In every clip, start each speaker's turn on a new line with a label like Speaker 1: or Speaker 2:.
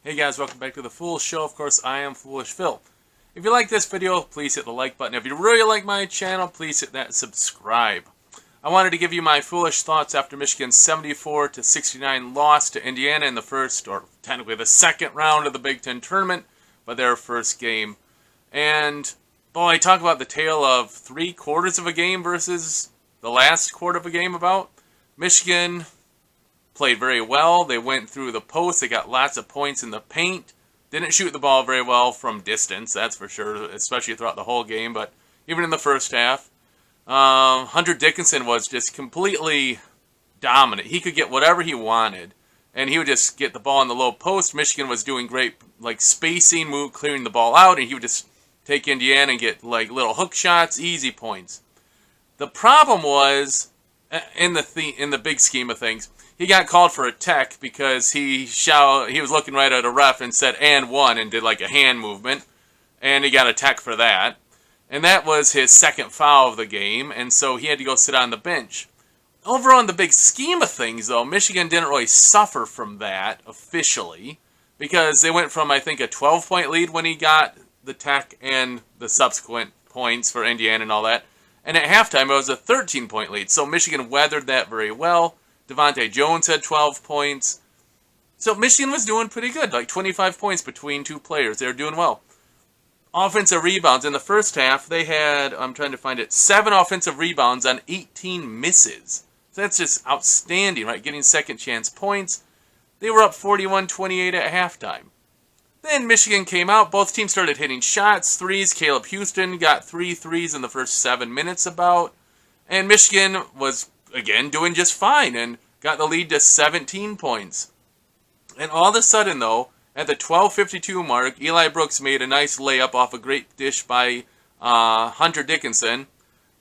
Speaker 1: Hey guys, welcome back to the Foolish Show. Of course, I am Foolish Phil. If you like this video, please hit the like button. If you really like my channel, please hit that subscribe. I wanted to give you my foolish thoughts after Michigan's 74-69 loss to Indiana in the first, or technically the second round of the Big Ten tournament, but their first game. And, boy, talk about the tale of 3/4 of a game versus the last quarter of a game about. Michigan played very well. They went through the post. They got lots of points in the paint. Didn't shoot the ball very well from distance, that's for sure, especially throughout the whole game. But even in the first half, Hunter Dickinson was just completely dominant. He could get whatever he wanted, and he would just get the ball in the low post. Michigan was doing great, like spacing, clearing the ball out, and he would just take Indiana and get like little hook shots, easy points. The problem was, in the big scheme of things, he got called for a tech because he was looking right at a ref and said "and one" and did like a hand movement, and he got a tech for that. And that was his second foul of the game, and so he had to go sit on the bench. Overall, in the big scheme of things, though, Michigan didn't really suffer from that officially because they went from, I think, a 12-point lead when he got the tech and the subsequent points for Indiana and all that. And at halftime, it was a 13-point lead. So Michigan weathered that very well. Devontae Jones had 12 points. So Michigan was doing pretty good, like 25 points between two players. They were doing well. Offensive rebounds. In the first half, they had, 7 offensive rebounds on 18 misses. So that's just outstanding, right? Getting second chance points. They were up 41-28 at halftime. Then Michigan came out. Both teams started hitting shots, threes. Caleb Houston got 3 threes in the first 7 minutes about. And Michigan was, again, doing just fine and got the lead to 17 points. And all of a sudden, though, at the 12:52 mark, Eli Brooks made a nice layup off a great dish by Hunter Dickinson.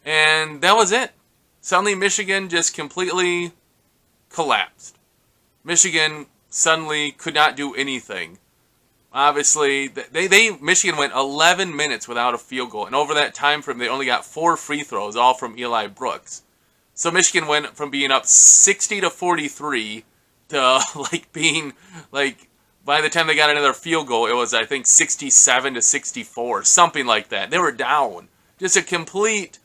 Speaker 1: And that was it. Suddenly, Michigan just completely collapsed. Michigan suddenly could not do anything. Obviously, Michigan went 11 minutes without a field goal. And over that time frame, they only got 4 free throws, all from Eli Brooks. So Michigan went from being up 60-43 to being by the time they got another field goal, it was, I think, 67-64, something like that. They were down. Just a complete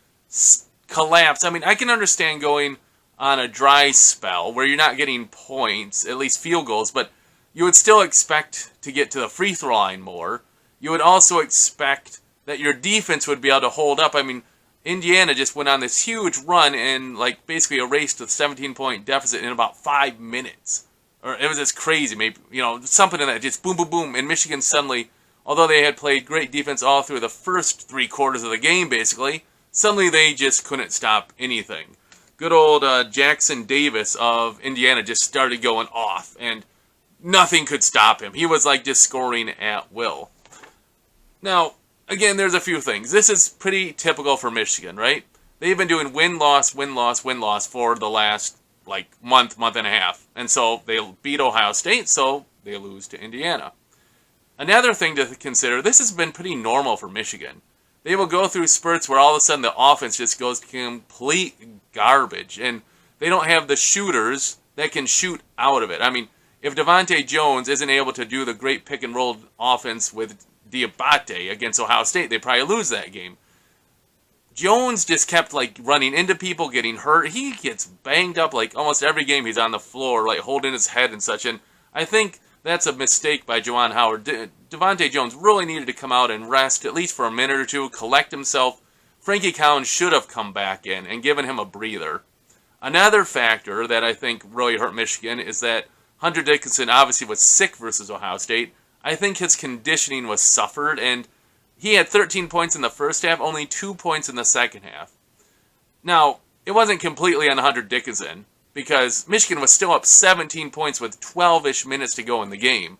Speaker 1: collapse. I mean, I can understand going on a dry spell where you're not getting points, at least field goals, but you would still expect to get to the free throw line more. You would also expect that your defense would be able to hold up. I mean, Indiana just went on this huge run and basically erased the 17-point deficit in about 5 minutes. Or it was just crazy, maybe, something in that, just boom, boom, boom. And Michigan suddenly, although they had played great defense all through the first 3/4 of the game, basically, suddenly they just couldn't stop anything. Good old Jackson Davis of Indiana just started going off, and nothing could stop him. He was just scoring at will. Now, again, there's a few things. This is pretty typical for Michigan, right? They've been doing win-loss, win-loss, win-loss for the last month and a half. And so they beat Ohio State, so they lose to Indiana. Another thing to consider, this has been pretty normal for Michigan. They will go through spurts where all of a sudden the offense just goes to complete garbage, and they don't have the shooters that can shoot out of it. I mean, if Devontae Jones isn't able to do the great pick-and-roll offense with Diabate against Ohio State, they probably lose that game. Jones just kept running into people, getting hurt. He gets banged up almost every game he's on the floor, holding his head and such. And I think that's a mistake by Juwan Howard. Devontae Jones really needed to come out and rest at least for a minute or two, collect himself. Frankie Collins should have come back in and given him a breather. Another factor that I think really hurt Michigan is that Hunter Dickinson obviously was sick versus Ohio State. I think his conditioning was suffered, and he had 13 points in the first half, only 2 points in the second half. Now, it wasn't completely on Hunter Dickinson, because Michigan was still up 17 points with 12-ish minutes to go in the game.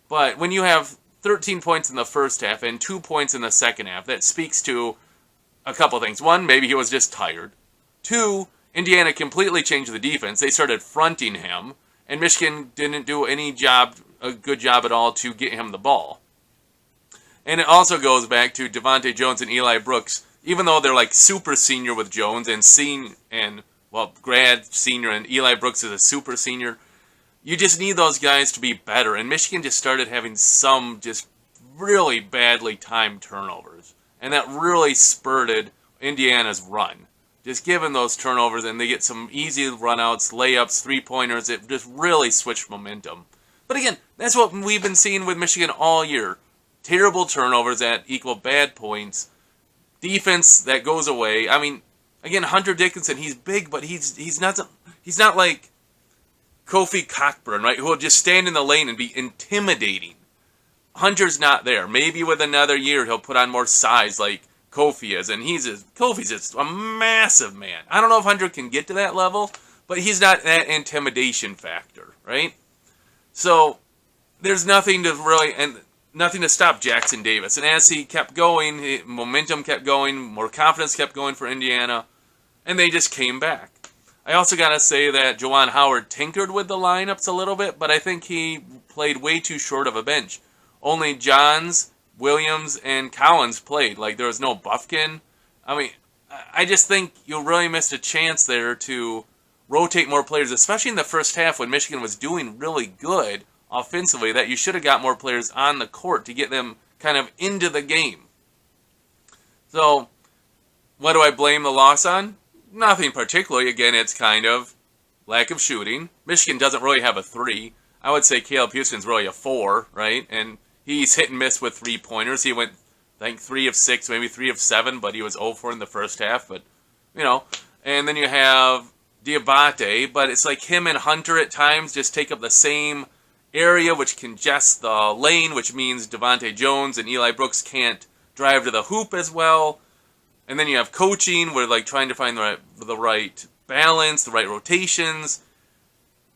Speaker 1: But when you have 13 points in the first half and 2 points in the second half, that speaks to a couple things. One, maybe he was just tired. 2, Indiana completely changed the defense. They started fronting him, and Michigan didn't do a good job at all to get him the ball. And it also goes back to Devontae Jones and Eli Brooks. Even though they're super senior with Jones and grad senior, and Eli Brooks is a super senior, You just need those guys to be better. And Michigan just started having some just really badly timed turnovers. And that really spurted Indiana's run. Just given those turnovers, and they get some easy runouts, layups, three-pointers, it just really switched momentum. But again, that's what we've been seeing with Michigan all year. Terrible turnovers that equal bad points. Defense that goes away. I mean, again, Hunter Dickinson, he's big, but he's not like Kofi Cockburn, right? Who will just stand in the lane and be intimidating. Hunter's not there. Maybe with another year he'll put on more size like Kofi is, and Kofi's just a massive man. I don't know if Hunter can get to that level, but he's not that intimidation factor, right? So there's nothing to stop Jackson Davis. And as he kept going, momentum kept going, more confidence kept going for Indiana, and they just came back. I also got to say that Juwan Howard tinkered with the lineups a little bit, but I think he played way too short of a bench. Only Johns, Williams, and Collins played. Like, there was no Buffkin. I mean, I just think you really missed a chance there to rotate more players, especially in the first half when Michigan was doing really good offensively, that you should have got more players on the court to get them kind of into the game. So, what do I blame the loss on? Nothing particularly. Again, it's kind of lack of shooting. Michigan doesn't really have a 3. I would say Caleb Houston's really a 4, right? And he's hit and miss with three-pointers. He went, I think, 3 of 6, maybe 3 of 7, but he was 0 for in the first half. But, you know, and then you have Diabate, but it's like him and Hunter at times just take up the same area, which congests the lane, which means Devontae Jones and Eli Brooks can't drive to the hoop as well. And then you have coaching, where like trying to find the right balance, the right rotations.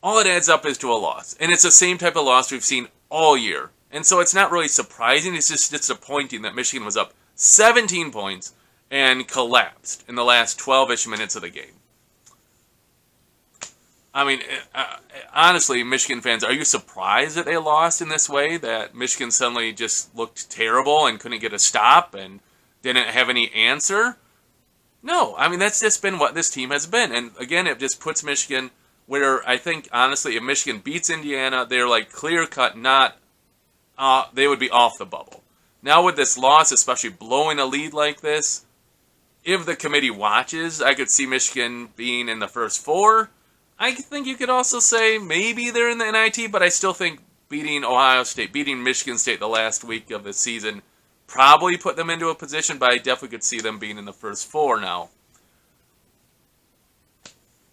Speaker 1: All it adds up is to a loss. And it's the same type of loss we've seen all year. And so it's not really surprising. It's just disappointing that Michigan was up 17 points and collapsed in the last 12-ish minutes of the game. I mean, honestly, Michigan fans, are you surprised that they lost in this way? That Michigan suddenly just looked terrible and couldn't get a stop and didn't have any answer? No, I mean, that's just been what this team has been. And again, it just puts Michigan where I think, honestly, if Michigan beats Indiana, they're like clear-cut, they would be off the bubble. Now with this loss, especially blowing a lead like this, if the committee watches, I could see Michigan being in the first 4. I think you could also say maybe they're in the NIT, but I still think beating Ohio State, beating Michigan State the last week of the season probably put them into a position, but I definitely could see them being in the first 4 now.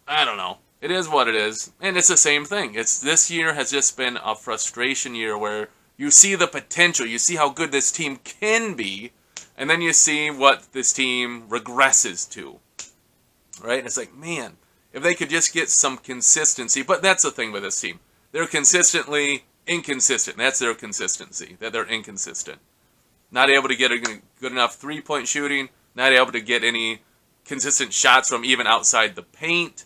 Speaker 1: I don't know. It is what it is. And it's the same thing. This year has just been a frustration year where you see the potential, you see how good this team can be, and then you see what this team regresses to. Right? It's like, man, if they could just get some consistency. But that's the thing with this team. They're consistently inconsistent. That's their consistency, that they're inconsistent. Not able to get a good enough three-point shooting. Not able to get any consistent shots from even outside the paint.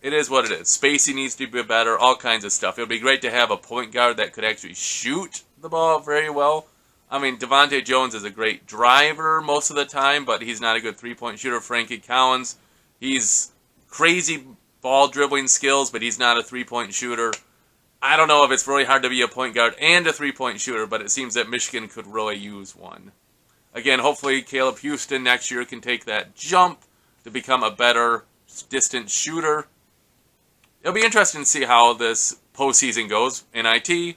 Speaker 1: It is what it is. Spacing needs to be better. All kinds of stuff. It would be great to have a point guard that could actually shoot the ball very well. I mean, Devontae Jones is a great driver most of the time, but he's not a good three-point shooter. Frankie Collins, he's crazy ball dribbling skills, but he's not a three-point shooter. I don't know if it's really hard to be a point guard and a three-point shooter, but it seems that Michigan could really use one. Again, hopefully Caleb Houston next year can take that jump to become a better distance shooter. It'll be interesting to see how this postseason goes. NIT,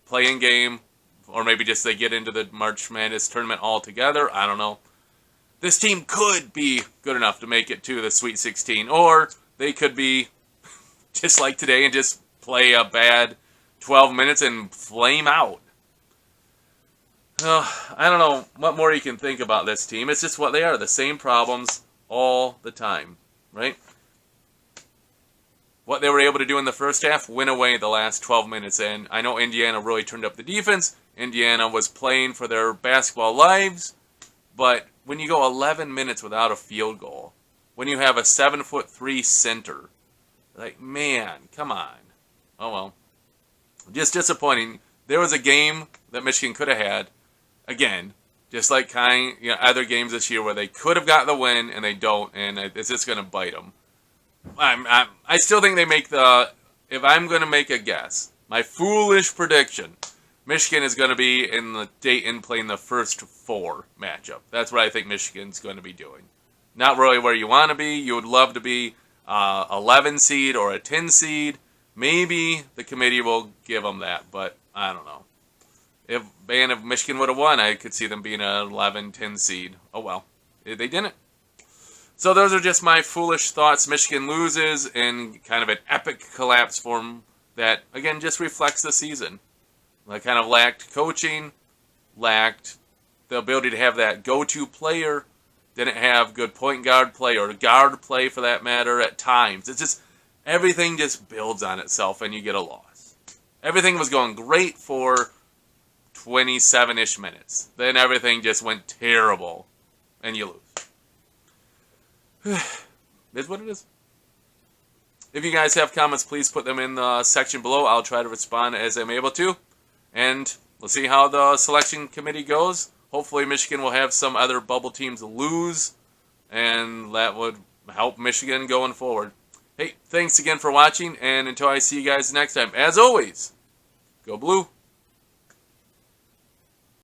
Speaker 1: play-in game, or maybe just they get into the March Madness tournament altogether. I don't know. This team could be good enough to make it to the Sweet 16, or they could be just like today and just play a bad 12 minutes and flame out. I don't know what more you can think about this team. It's just what they are, the same problems all the time, right? What they were able to do in the first half, win away the last 12 minutes. And I know Indiana really turned up the defense. Indiana was playing for their basketball lives. But when you go 11 minutes without a field goal, when you have a 7'3" center, like, man, come on. Oh, well. Just disappointing. There was a game that Michigan could have had, again, just like other games this year where they could have got the win and they don't, and it's just going to bite them. I still think they make the if I'm going to make a guess, my foolish prediction, Michigan is going to be in the Dayton playing the first 4 matchup. That's what I think Michigan's going to be doing. Not really where you want to be. You would love to be 11 seed or a 10 seed. Maybe the committee will give them that, but I don't know. If Michigan would have won, I could see them being an 11, 10 seed. Oh well, they didn't. So those are just my foolish thoughts. Michigan loses in kind of an epic collapse form that, again, just reflects the season. I kind of lacked coaching, lacked the ability to have that go-to player, didn't have good point guard play or guard play for that matter at times. It's just, everything just builds on itself and you get a loss. Everything was going great for 27-ish minutes. Then everything just went terrible and you lose. Is what it is. If you guys have comments, please put them in the section below. I'll try to respond as I'm able to. And we'll see how the selection committee goes. Hopefully Michigan will have some other bubble teams lose, and that would help Michigan going forward. Hey, thanks again for watching, and until I see you guys next time, as always, go blue.